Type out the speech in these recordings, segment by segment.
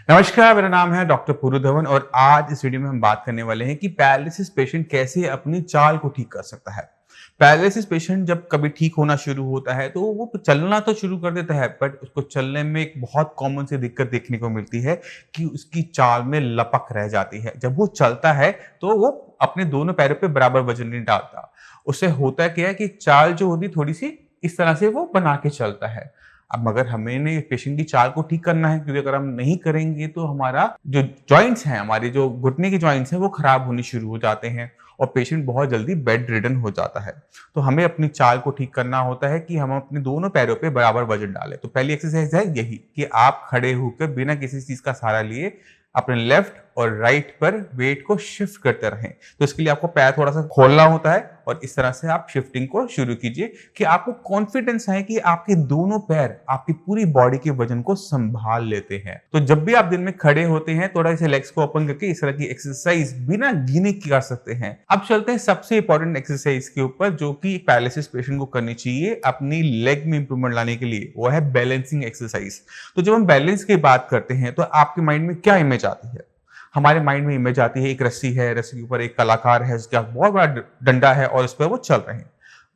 नमस्कार, मेरा नाम है डॉक्टर पूरू धवन और आज इस वीडियो में हम बात करने वाले हैं कि पैरालिसिस पेशेंट कैसे अपनी चाल को ठीक कर सकता है। पैरालिसिस पेशेंट जब कभी ठीक होना शुरू होता है तो वो चलना तो शुरू कर देता है, बट उसको चलने में एक बहुत कॉमन सी दिक्कत देखने को मिलती है कि उसकी चाल में लपक रह जाती है। जब वो चलता है तो वो अपने दोनों पैरों पे बराबर वजन नहीं डालता। उससे होता क्या है कि चाल जो होती थोड़ी सी इस तरह से वो बना के चलता है। अब मगर हमें पेशेंट की चाल को ठीक करना है, क्योंकि अगर हम नहीं करेंगे तो हमारा जो जॉइंट्स हैं, हमारे जो घुटने के जॉइंट्स हैं वो खराब होने शुरू हो जाते हैं और पेशेंट बहुत जल्दी बेड रिडन हो जाता है। तो हमें अपनी चाल को ठीक करना होता है कि हम अपने दोनों पैरों पे बराबर वजन डालें। तो पहली एक्सरसाइज है यही कि आप खड़े होकर बिना किसी चीज का सहारा लिए अपने लेफ्ट और राइट पर वेट को शिफ्ट करते रहें। तो इसके लिए आपको पैर थोड़ा सा खोलना होता है और इस तरह से आप शिफ्टिंग को शुरू कीजिए कि आपको कॉन्फिडेंस है कि आपके दोनों पैर आपकी पूरी बॉडी के वजन को संभाल लेते हैं। तो जब भी आप दिन में खड़े होते हैं थोड़ा इसे लेग्स को ओपन करके इस तरह की एक्सरसाइज बिना गिने कर सकते हैं। अब चलते हैं सबसे इंपॉर्टेंट एक्सरसाइज के ऊपर, जो कि एक पैरालिसिस पेशेंट को करनी चाहिए अपनी लेग में इंप्रूवमेंट लाने के लिए। वो है बैलेंसिंग एक्सरसाइज। तो जब हम बैलेंस की बात करते हैं तो आपके माइंड में क्या इमेज आती है? हमारे माइंड में इमेज आती है एक रस्सी है, रस्सी के ऊपर एक कलाकार है, उसका बहुत बड़ा डंडा है और उस पर वो चल रहे हैं।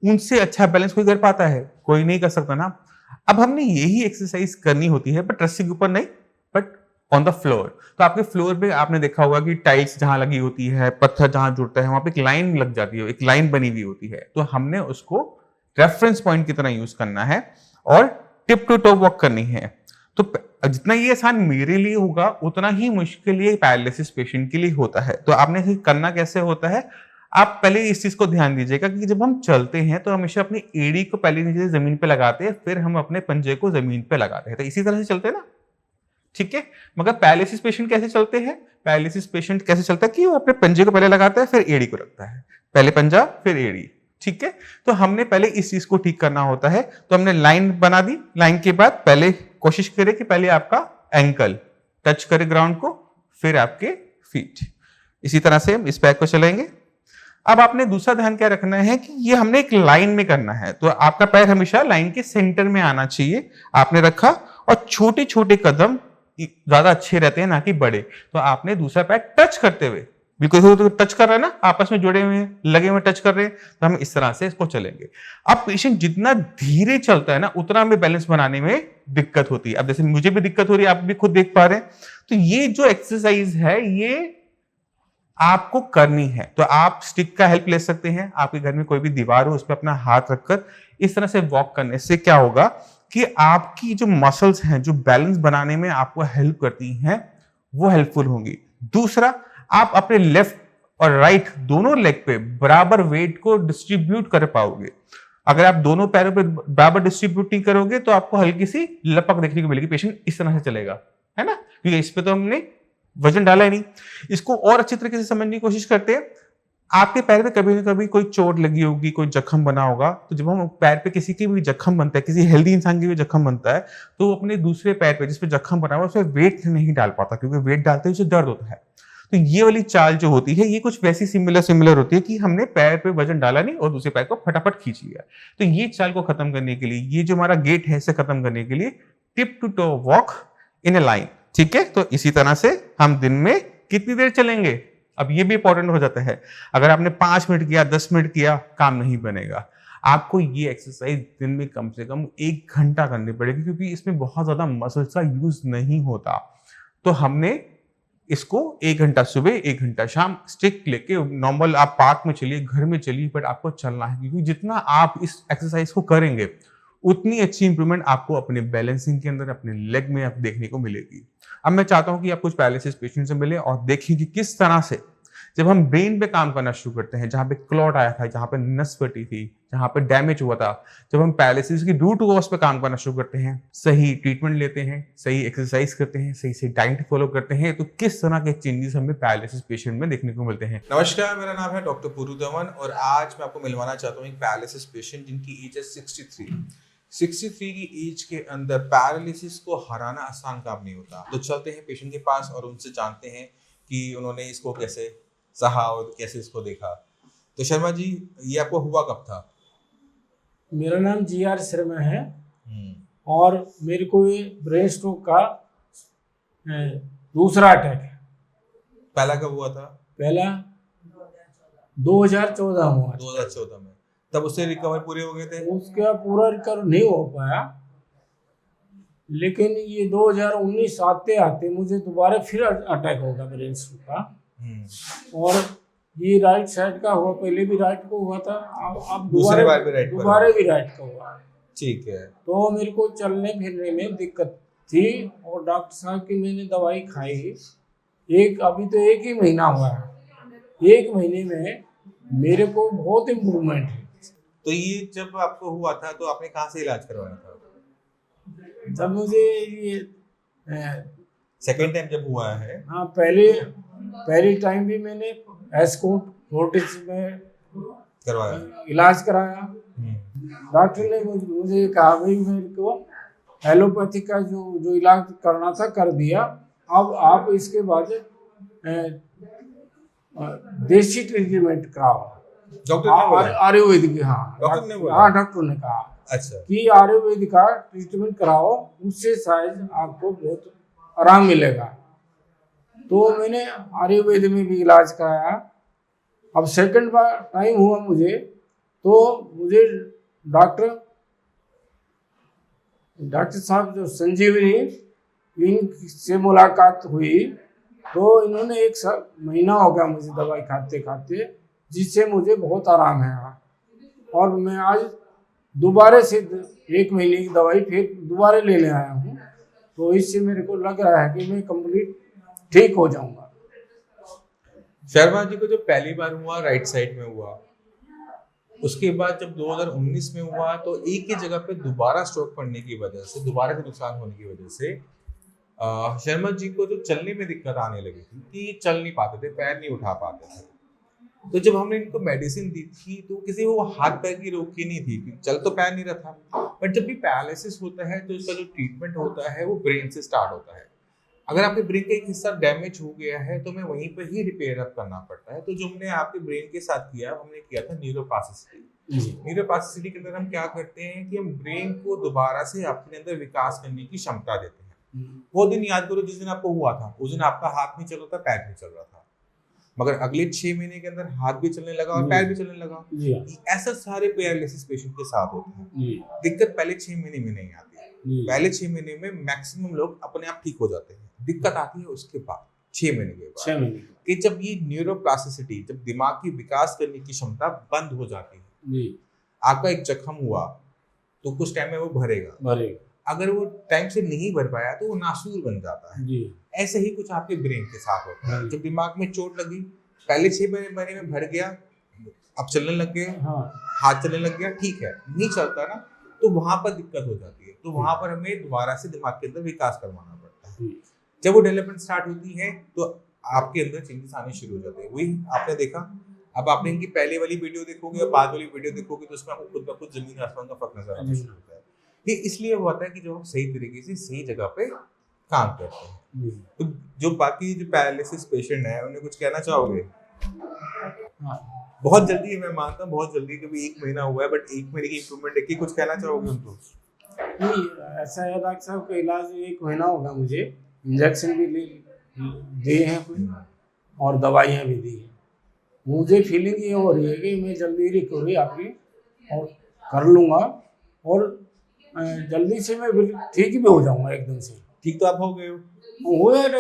उनसे अच्छा बैलेंस कोई कर पाता है? कोई नहीं कर सकता ना। अब हमने यही एक्सरसाइज करनी होती है, बट रस्सी के ऊपर नहीं, बट ऑन द फ्लोर। तो आपके फ्लोर पे आपने देखा होगा कि टाइल्स जहां लगी होती है, पत्थर जहां जुड़ता है, वहां पे एक लाइन लग जाती है, एक लाइन बनी हुई होती है। तो हमने उसको रेफरेंस पॉइंट की तरह यूज करना है और टिप टू टॉप वॉक करनी है। तो जितना ये आसान मेरे लिए होगा उतना ही मुश्किल ये पैरालिसिस पेशेंट के लिए होता है। तो आपने करना कैसे होता है, आप पहले इस चीज को ध्यान दीजिएगा कि जब हम चलते हैं तो हमेशा अपनी एड़ी को पहले नीचे जमीन पे लगाते हैं, फिर हम अपने पंजे को जमीन पे लगाते हैं। तो इसी तरह से चलते हैं ना, ठीक है। मगर पैरालिसिस पेशेंट कैसे चलते हैं? पैरालिसिस पेशेंट कैसे चलता है कि वो अपने पंजे को पहले लगाता है, फिर एड़ी को रखता है। पहले पंजा फिर एड़ी, ठीक है। तो हमने पहले इस चीज को ठीक करना होता है। तो हमने लाइन बना दी। लाइन के बाद पहले कोशिश करें कि पहले आपका एंकल टच करे ग्राउंड को, फिर आपके फीट। इसी तरह से हम इस पैर को चलाएंगे। अब आपने दूसरा ध्यान क्या रखना है कि ये हमने एक लाइन में करना है। तो आपका पैर हमेशा लाइन के सेंटर में आना चाहिए। आपने रखा और छोटे छोटे कदम ज्यादा अच्छे रहते हैं, ना कि बड़े। तो आपने दूसरा पैर टच करते हुए, बिल्कुल तो टच कर रहा है ना, आपस में जुड़े हुए हैं, लगे हुए टच कर रहे हैं, तो हम इस तरह से इसको चलेंगे। अब पेशेंट जितना धीरे चलता है ना, उतना हमें बैलेंस बनाने में दिक्कत होती है। अब जैसे मुझे भी दिक्कत हो रही है, आप भी खुद देख पा रहे हैं। तो ये जो एक्सरसाइज है ये आपको करनी है। तो आप स्टिक का हेल्प ले सकते हैं। आपके घर में कोई भी दीवार हो उस पर अपना हाथ रखकर इस तरह से वॉक करने से क्या होगा कि आपकी जो मसल्स हैं जो बैलेंस बनाने में आपको हेल्प करती हैं, वो हेल्पफुल होंगी। दूसरा, आप अपने लेफ्ट और राइट दोनों लेग पे बराबर वेट को डिस्ट्रीब्यूट कर पाओगे। अगर आप दोनों पैरों पे बराबर डिस्ट्रीब्यूट नहीं करोगे तो आपको हल्की सी लपक देखने को मिलेगी। पेशेंट इस तरह से चलेगा, है ना, क्योंकि इस पे तो हमने वजन डाला ही नहीं। इसको और अच्छी तरीके से समझने की कोशिश करते हैं। आपके पैर पे कभी ना कभी कोई चोट लगी होगी, कोई जख्म बना होगा। तो जब हम पैर पे किसी की भी जख्म बनता है, किसी हेल्दी इंसान की भी जख्म बनता है, तो वो अपने दूसरे पैर पे जिस पे जख्म बना हुआ है उस पर वेट नहीं डाल पाता, क्योंकि वेट डालते ही उसे दर्द होता है। तो ये वाली चाल जो होती है ये कुछ वैसी सिमिलर होती है कि हमने पैर पे वजन डाला नहीं और दूसरे पैर को फटाफट खींच लिया। तो ये चाल को खत्म करने के लिए, ये जो हमारा गेट है इसे खत्म करने के लिए tip to toe walk in a line, ठीक है। तो इसी तरह से हम दिन में कितनी देर चलेंगे, अब ये भी इंपॉर्टेंट हो जाता है। अगर आपने 5 मिनट किया, 10 मिनट किया, काम नहीं बनेगा। आपको ये एक्सरसाइज दिन में कम से कम 1 घंटा करनी पड़ेगी, क्योंकि इसमें बहुत ज्यादा मसल्स का यूज नहीं होता। तो हमने इसको 1 घंटा सुबह, 1 घंटा शाम, स्टिक लेके नॉर्मल आप पार्क में चलिए, घर में चलिए, बट आपको चलना है। क्योंकि जितना आप इस एक्सरसाइज को करेंगे उतनी अच्छी इंप्रूवमेंट आपको अपने बैलेंसिंग के अंदर, अपने लेग में आप देखने को मिलेगी। अब मैं चाहता हूं कि आप कुछ पैरालिसिस पेशेंट से मिले और देखें कि किस तरह से जब हम ब्रेन पे काम करना शुरू करते हैं, जहां पे क्लॉट आया था, जहां पे नस फटी थी, जहां पे डैमेज हुआ था, जब हम पैरालिसिस की रूट कॉज पे काम करना शुरू करते हैं, सही ट्रीटमेंट लेते हैं, सही एक्सरसाइज करते हैं, सही से डाइट फॉलो करते हैं, तो किस तरह के चेंजेस हमें पैरालिसिस पेशेंट में देखने को मिलते हैं। नमस्कार, मेरा नाम है डॉक्टर पूरू धवन और आज मैं आपको मिलवाना चाहता हूँ एक पैरालिसिस पेशेंट जिनकी एज है 63 की एज के अंदर पैरालिसिस को हराना आसान काम नहीं होता। तो चलते हैं पेशेंट के पास और उनसे जानते हैं कि उन्होंने इसको कैसे सहा और कैसे इसको देखा। तो शर्मा जी, ये आपको हुआ कब था? मेरा नाम GR शर्मा है और मेरे को ये ब्रेन स्ट्रोक का दूसरा अटैक है। पहला कब हुआ था? पहला 2014 में हुआ था। 2014 में। तब उससे रिकवर पूरे हो गए थे? उसका पूरा रिकवर नहीं हो पाया, लेकिन ये 2019 आते आते मुझे दोबारा फिर अटैक हो गया ब्रेन स्ट्रोक का। और ये राइट साइड का हुआ, पहले भी राइट को हुआ था, अब दूसरी बार भी राइट का हुआ। ठीक है। तो मेरे को चलने फिरने में दिक्कत थी और डॉक्टर साहब की मैंने दवाई खाई। अभी तो 1 ही महीना हुआ है, 1 महीने में मेरे को बहुत इम्प्रूवमेंट है। तो ये जब आपको हुआ था तो आपने कहाँ से इलाज करवाया था? जब मुझे ये सेकेंड टाइम जब हुआ है? हाँ, पहले टाइम भी मैंने एस्कोट फोर्टिस में करवाया, इलाज कराया। डॉक्टर ने मुझे कहा भाई मेरे को एलोपैथी का जो इलाज करना था कर दिया, अब आप इसके बाद देसी ट्रीटमेंट कराओ। डॉक्टर ने बोला? आयुर्वेदिक। हाँ, डॉक्टर ने बोला? हाँ, डॉक्टर ने कहा अच्छा कि आयुर्वेदिक का ट्रीटमेंट कराओ, उससे शायद आपको बहुत आराम मिलेगा। तो मैंने आयुर्वेद में भी इलाज कराया। अब सेकंड बार टाइम हुआ मुझे, तो मुझे डॉक्टर साहब जो संजीवनी, इनसे मुलाकात हुई। तो इन्होंने 1 महीना हो गया मुझे दवाई खाते खाते, जिससे मुझे बहुत आराम है। और मैं आज दोबारा से 1 महीने की दवाई फिर दोबारा लेने आया हूँ। तो इससे मेरे को लग रहा है कि मैं कंप्लीट ठीक हो जाऊंगा। शर्मा जी को जब पहली बार हुआ राइट साइड में हुआ, उसके बाद जब 2019 में हुआ तो एक ही जगह पे दोबारा स्ट्रोक पड़ने की वजह से, दोबारा से नुकसान होने की वजह से शर्मा जी को जो चलने में दिक्कत आने लगी थी कि चल नहीं पाते थे, पैर नहीं उठा पाते थे। तो जब हमने इनको मेडिसिन दी थी तो किसी वो हाथ पैर की रोकी नहीं थी, चल तो पैर नहीं रहा था। बट जब भी पैरालिसिस होता है तो उसका जो ट्रीटमेंट होता है वो ब्रेन से स्टार्ट होता है। अगर आपके ब्रेन का एक हिस्सा डैमेज हो गया है तो हमें वहीं पर ही रिपेयर अप करना पड़ता है। तो जो हमने आपके ब्रेन के साथ किया, हमने किया था न्यूरोप्लास्टिसिटी। न्यूरोप्लास्टिसिटी के अंदर हम क्या करते हैं कि हम ब्रेन को दोबारा से अपने अंदर विकास करने की क्षमता देते हैं। वो दिन याद करो जिस दिन आपको हुआ था, उस दिन आपका हाथ नहीं चल रहा था, पैर नहीं चल रहा था, मगर अगले 6 महीने के अंदर हाथ भी चलने लगा और पैर भी चलने लगा। ऐसा सारे पैरालिसिस पेशेंट के साथ होता है। दिक्कत पहले 6 महीने में नहीं आती है। पहले 6 महीने में मैक्सिमम लोग अपने आप ठीक हो जाते हैं। दिक्कत आती है उसके बाद 6 महीने के बाद, 6 महीने कि जब ये न्यूरोप्लास्टिसिटी, जब दिमाग की विकास करने की क्षमता बंद हो जाती है। आपका एक जख्म हुआ तो कुछ टाइम में वो भरेगा, अगर वो टाइम से नहीं भर पाया तो वो नासूर बन जाता है। ऐसे ही कुछ आपके ब्रेन के साथ होता है। जब दिमाग में चोट लगी, पहले 6 महीने में भर गया, अब चलने लग गए, हाथ चलने लग गया, ठीक है, नहीं चलता ना, तो वहां पर दिक्कत हो जाती है। तो वहां पर हमें दोबारा से दिमाग के अंदर विकास करवाना पड़ता है। जब वो डेवलपमेंट स्टार्ट होती है तो आपके अंदर चेंजेस आने शुरू हो जाते हैं। वही आपने देखा। अब आपने इनकी पहले वाली वीडियो देखोगे और बाद वाली वीडियो देखोगे तो उसमें आपको खुद का खुद जमीन आसमान का फर्क नजर आना शुरू होता है। ये इसलिए होता है कि जो हम सही तरीके से सही जगह पे काम करते हैं। तो जो बाकी जो पैरालिसिस पेशेंट है उन्हें कुछ कहना चाहोगे? बहुत जल्दी है, मैं मानता हूँ बहुत जल्दी, कभी 1 महीना हुआ है, बट 1 महीने की इम्प्रूवमेंट देखिए, कुछ कहना चाहोगे उनको? नहीं, ऐसा है डॉक्टर साहब का इलाज 1 महीना होगा, मुझे इंजेक्शन भी दिए हैं और दवाइयाँ भी दी हैं। मुझे फीलिंग ये हो रही है कि मैं जल्दी रिकवरी आपकी और कर लूँगा और जल्दी से मैं ठीक भी हो जाऊँगा एकदम से। ठीक तो आप हो गए हो?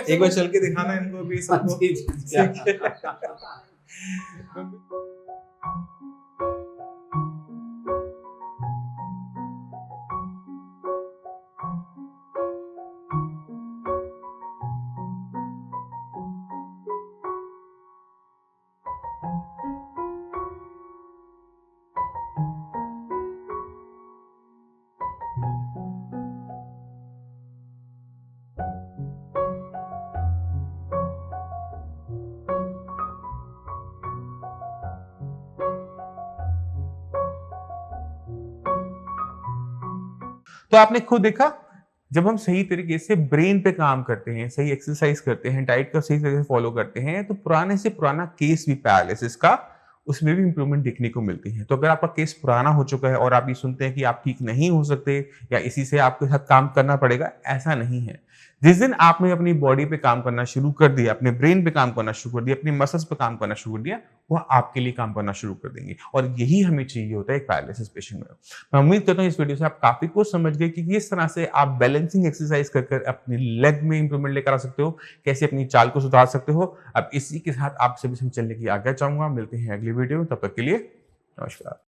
एक बार चल के दिखाना इनको भी सबको। तो आपने खुद देखा, जब हम सही तरीके से ब्रेन पे काम करते हैं, सही एक्सरसाइज करते हैं, डाइट का सही तरीके से फॉलो करते हैं, तो पुराने से पुराना केस भी पैरालिसिस का, उसमें भी इंप्रूवमेंट देखने को मिलती है। तो अगर आपका केस पुराना हो चुका है और आप ये सुनते हैं कि आप ठीक नहीं हो सकते या इसी से आपके साथ काम करना पड़ेगा, ऐसा नहीं है। जिस दिन आपने अपनी बॉडी पे काम करना शुरू कर दिया, अपने ब्रेन पे काम करना शुरू कर दिया, अपनी मसल्स पे काम करना शुरू कर दिया, वो आपके लिए काम करना शुरू कर देंगे। और यही हमें चाहिए होता है एक पैरालिसिस पेशेंट में। मैं उम्मीद करता हूँ इस वीडियो से आप काफी कुछ समझ गए कि किस तरह से आप बैलेंसिंग एक्सरसाइज कर अपने लेग में इंप्रूवमेंट लेकर आ सकते हो, कैसे अपनी चाल को सुधार सकते हो। अब इसी के साथ आप सभी से चलने की आज्ञा चाहूंगा। मिलते हैं अगली वीडियो में, तब तक के लिए नमस्कार।